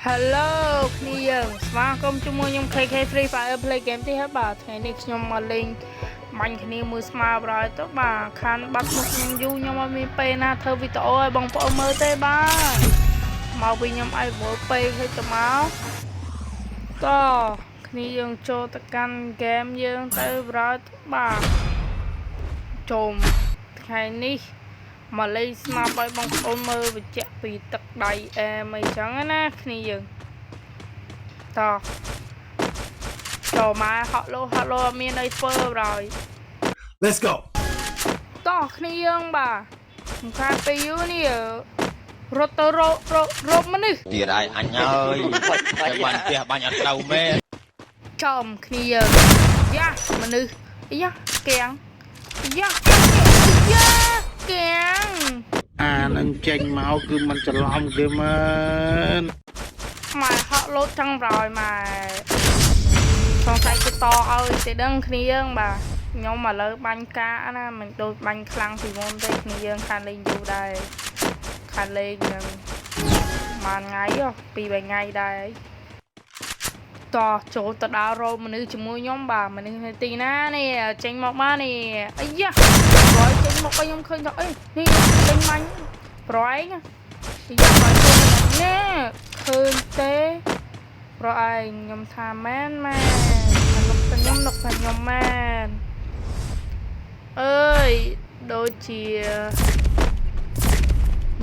Hello គ្នាយើងស្វាគមន៍ជាមួយខ្ញុំ KK Free Fire Play Game ទីហើយបាទថ្ងៃនេះខ្ញុំមកលេងបាញ់គ្នាមួយស្មើប្រហែលទៅបាទខានបាត់មុខខ្ញុំយូរខ្ញុំអត់មានពេលណាធ្វើវីដេអូឲ្យបងប្អូនមើលទេបាទមកវិញខ្ញុំឲ្យវល់ពេកឲ្យទៅមកតគ្នាយើងចូលទៅកាន់ហ្គេមយើងទៅប្រហែលបាទចូលថ្ងៃនេះមកលេងស្នាប់ឲ្យបងប្អូនមើលបញ្ជាក់ពីទឹកដៃអែមអីចឹងណាគ្នាយើងតចូលមកហក់លោមានអីធ្វើហើយ Let's go តគ្នាយើងបាទសំខាន់ពេលយូរនេះរត់ទៅរកមនុស្សទៀតហើយអញហើយតែបានផ្ទះបាញ់អត់ត្រូវមែនចំគ្នាយើងយ៉ាមនុស្សយ៉ាកៀងយ៉ាកៀងអានឹងចេញមកគឺมันច្រឡំគេមែនម៉ែហក់លោតចឹងប្រយម៉ែសង្ស័យទៅតឲ្យទេដឹងគ្នាយើងបាទខ្ញុំឥឡូវបាញ់កាណាមិនដូចបាញ់ខ្លាំងពីមុនទេគ្នាយើងខានលេងយូរដែរខានលេងនឹងមួយថ្ងៃពីរថ្ងៃដែរតចូលទៅដល់រោមនុស្សជាមួយខ្ញុំបាទមនុស្សទីណានេះចេញមកមកនេះអាយ៉ាប្រយចេញមកឲ្យខ្ញុំឃើញថាអីនេះចេញមាញ់ប្រយយ៉ាប្រយចូលនេះឃើញទេប្រយខ្ញុំថាមែនខ្ញុំនឹកថាខ្ញុំមែនអើយដូចជា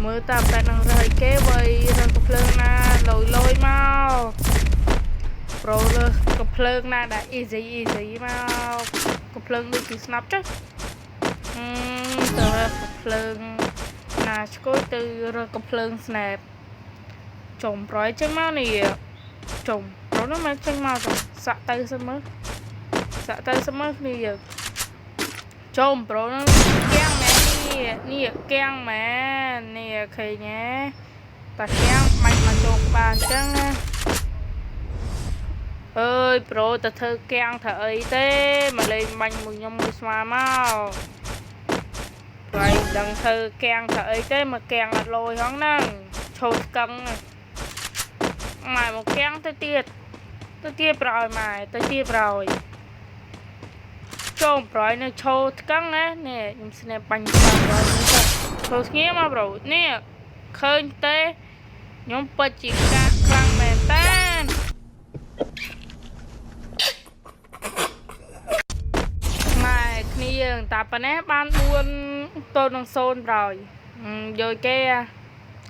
មើលតាបែបនឹងរើគេវៃរកភ្លើងណាលយមកប្រូលើកភ្លើងណាដែល easy មកកភ្លើងដូចជាស្នាប់ចុះទៅរកភ្លើងណាឆ្កួយទៅរកភ្លើង snap ចំប្រយចេញមកនេះចំប្រូនោះមកចេញមកសាក់ទៅសិនមើលគ្នាយើងចំប្រូនោះកៀងមែននេះកៀងមែននេះឃើញទេតាកៀងបាញ់មកចូលក្បាលអញ្ចឹងណាអើយប្រូទៅធ្វើកៀងធ្វើអីទេមកលេងបាញ់មួយខ្ញុំមួយស្មើមកហើយដឹងធ្វើកៀងធ្វើអីទេមកកៀងអត់លយហងហ្នឹងឈោស្កឹងម៉ែមកកៀងទៅទៀតប្រយម៉ែទៅទៀតប្រយចូលប្រយនៅឈោស្កឹងណានេះខ្ញុំស្នេហ៍បាញ់ប្រយនេះទៅឈោស្ងៀមមកប្រូនេះឃើញទេខ្ញុំពិតជាកាក់ខ្លាំងមែនតើគ្នាយើងតាប៉ុណ្ណេះបាន4ទល់នឹង0ប្រយយកគេ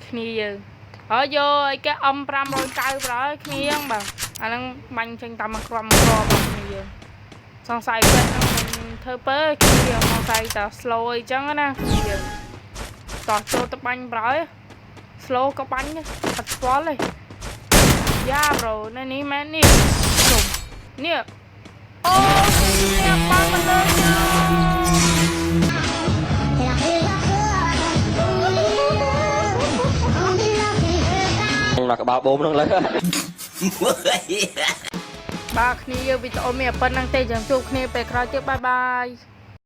គ្នាយើងហើយយកអីគេ M590 ប្រយគ្នាយើងបាទអាហ្នឹងបាញ់ចេញតាមក្រុមគ្នាយើងសង្ស័យពេកហ្នឹងធ្វើពើគ្នាយើងសង្ស័យតែ slow អីចឹងណាគ្នាយើងតោះចូលទៅបាញ់ប្រយ slow ក៏បាញ់អត់ស្គាល់ទេយ៉ាប្រូនេះមែននេះជុំនេះអូនេះបានមកលើមកក្បាលបូមហ្នឹងលើបាទគ្នាយើងវីដេអូមានប៉ុណ្្នឹងទេចាំជួបគ្នាពេលក្រោយទៀតបាយ